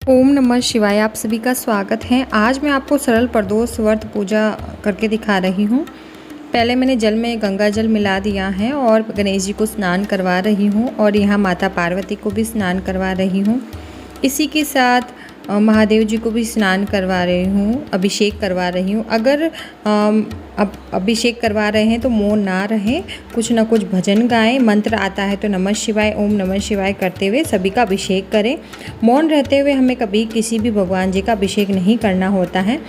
ओम नमः शिवाय। आप सभी का स्वागत है। आज मैं आपको सरल प्रदोष व्रत पूजा करके दिखा रही हूँ। पहले मैंने जल में गंगा जल मिला दिया है और गणेश जी को स्नान करवा रही हूँ और यहाँ माता पार्वती को भी स्नान करवा रही हूँ। इसी के साथ महादेव जी को भी स्नान करवा रही हूँ, अभिषेक करवा रही हूँ। अगर अब अभिषेक करवा रहे हैं तो मौन ना रहें, कुछ ना कुछ भजन गाएं, मंत्र आता है तो नमः शिवाय, ओम नमः शिवाय करते हुए सभी का अभिषेक करें। मौन रहते हुए हमें कभी किसी भी भगवान जी का अभिषेक नहीं करना होता है।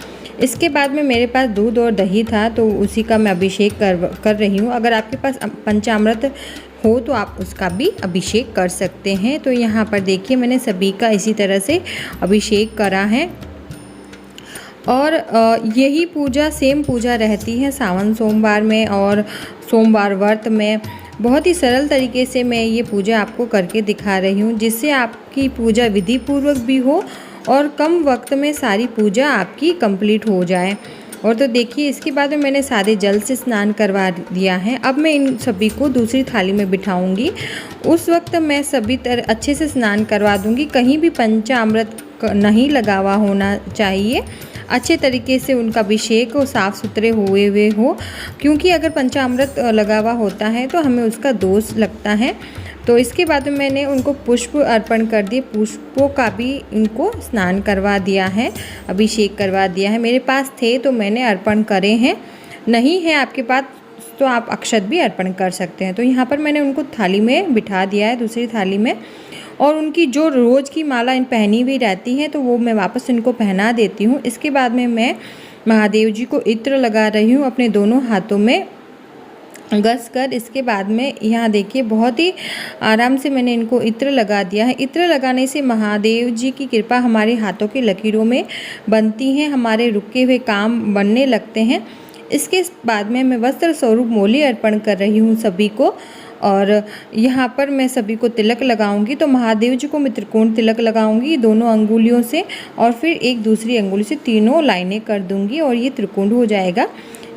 इसके बाद में मेरे पास दूध और दही था तो उसी का मैं अभिषेक कर रही हूँ। अगर आपके पास पंचामृत हो तो आप उसका भी अभिषेक कर सकते हैं। तो यहाँ पर देखिए मैंने सभी का इसी तरह से अभिषेक करा है। और यही पूजा सेम पूजा रहती है सावन सोमवार में और सोमवार व्रत में। बहुत ही सरल तरीके से मैं ये पूजा आपको करके दिखा रही हूँ, जिससे आपकी पूजा विधि पूर्वक भी हो और कम वक्त में सारी पूजा आपकी कंप्लीट हो जाए। और तो देखिए इसके बाद में मैंने सादे जल से स्नान करवा दिया है। अब मैं इन सभी को दूसरी थाली में बिठाऊंगी। उस वक्त मैं सभी तरह अच्छे से स्नान करवा दूंगी। कहीं भी पंचामृत नहीं लगा हुआ होना चाहिए। अच्छे तरीके से उनका अभिषेक और साफ़ सुथरे हुए हुए हो, क्योंकि अगर पंचामृत लगा हुआ होता है तो हमें उसका दोष लगता है। तो इसके बाद में मैंने उनको पुष्प अर्पण कर दिए, पुष्पों का भी इनको स्नान करवा दिया है, अभिषेक करवा दिया है। मेरे पास थे तो मैंने अर्पण करे हैं, नहीं है आपके पास तो आप अक्षत भी अर्पण कर सकते हैं। तो यहाँ पर मैंने उनको थाली में बिठा दिया है, दूसरी थाली में। और उनकी जो रोज़ की माला इन पहनी हुई रहती है तो वो मैं वापस इनको पहना देती हूँ। इसके बाद में मैं महादेव जी को इत्र लगा रही हूँ अपने दोनों हाथों में घस कर। इसके बाद में यहाँ देखिए बहुत ही आराम से मैंने इनको इत्र लगा दिया है। इत्र लगाने से महादेव जी की कृपा हमारे हाथों की लकीरों में बनती है, हमारे रुके हुए काम बनने लगते हैं। इसके बाद में मैं वस्त्र स्वरूप मोली अर्पण कर रही हूँ सभी को। और यहाँ पर मैं सभी को तिलक लगाऊंगी। तो महादेव जी को मैं त्रिकोण तिलक लगाऊंगी दोनों अंगुलियों से और फिर एक दूसरी अंगुली से तीनों लाइनें कर दूंगी और ये त्रिकोण हो जाएगा।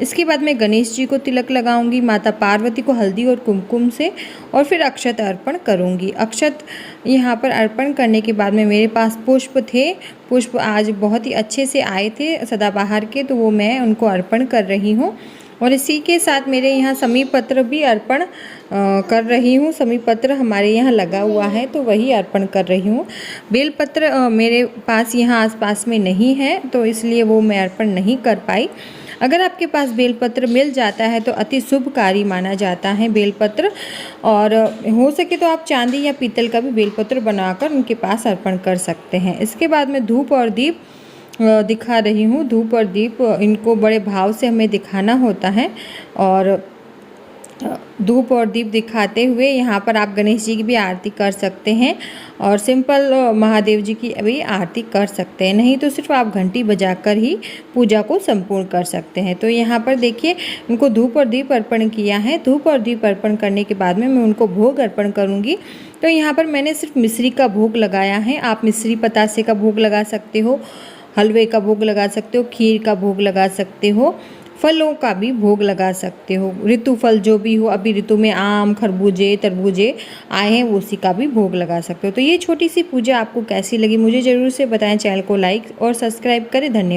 इसके बाद मैं गणेश जी को तिलक लगाऊंगी, माता पार्वती को हल्दी और कुमकुम से, और फिर अक्षत अर्पण करूंगी। अक्षत यहाँ पर अर्पण करने के बाद में मेरे पास पुष्प थे, पुष्प आज बहुत ही अच्छे से आए थे सदाबहार के, तो वो मैं उनको अर्पण कर रही हूँ। और इसी के साथ मेरे यहाँ समीप पत्र भी अर्पण कर रही हूँ। समीप पत्र हमारे यहाँ लगा हुआ है तो वही अर्पण कर रही हूँ। बेलपत्र मेरे पास यहाँ आसपास में नहीं है तो इसलिए वो मैं अर्पण नहीं कर पाई। अगर आपके पास बेलपत्र मिल जाता है तो अति शुभकारी माना जाता है बेलपत्र। और हो सके तो आप चांदी या पीतल का भी बेलपत्र बनाकर उनके पास अर्पण कर सकते हैं। इसके बाद मैं धूप और दीप दिखा रही हूँ। धूप और दीप इनको बड़े भाव से हमें दिखाना होता है। और धूप और दीप दिखाते हुए यहाँ पर आप गणेश जी की भी आरती कर सकते हैं और सिंपल महादेव जी की भी आरती कर सकते हैं, नहीं तो सिर्फ आप घंटी बजाकर ही पूजा को संपूर्ण कर सकते हैं। तो यहाँ पर देखिए उनको धूप और दीप अर्पण किया है। धूप और दीप अर्पण करने के बाद में मैं उनको भोग अर्पण करूँगी। तो यहाँ पर मैंने सिर्फ मिश्री का भोग लगाया है। आप मिश्री पतासे का भोग लगा सकते हो, हलवे का भोग लगा सकते हो, खीर का भोग लगा सकते हो, फलों का भी भोग लगा सकते हो। ऋतु फल जो भी हो, अभी ऋतु में आम, खरबूजे, तरबूजे आए हैं, वो उसी का भी भोग लगा सकते हो। तो ये छोटी सी पूजा आपको कैसी लगी मुझे ज़रूर से बताएं। चैनल को लाइक और सब्सक्राइब करें। धन्यवाद।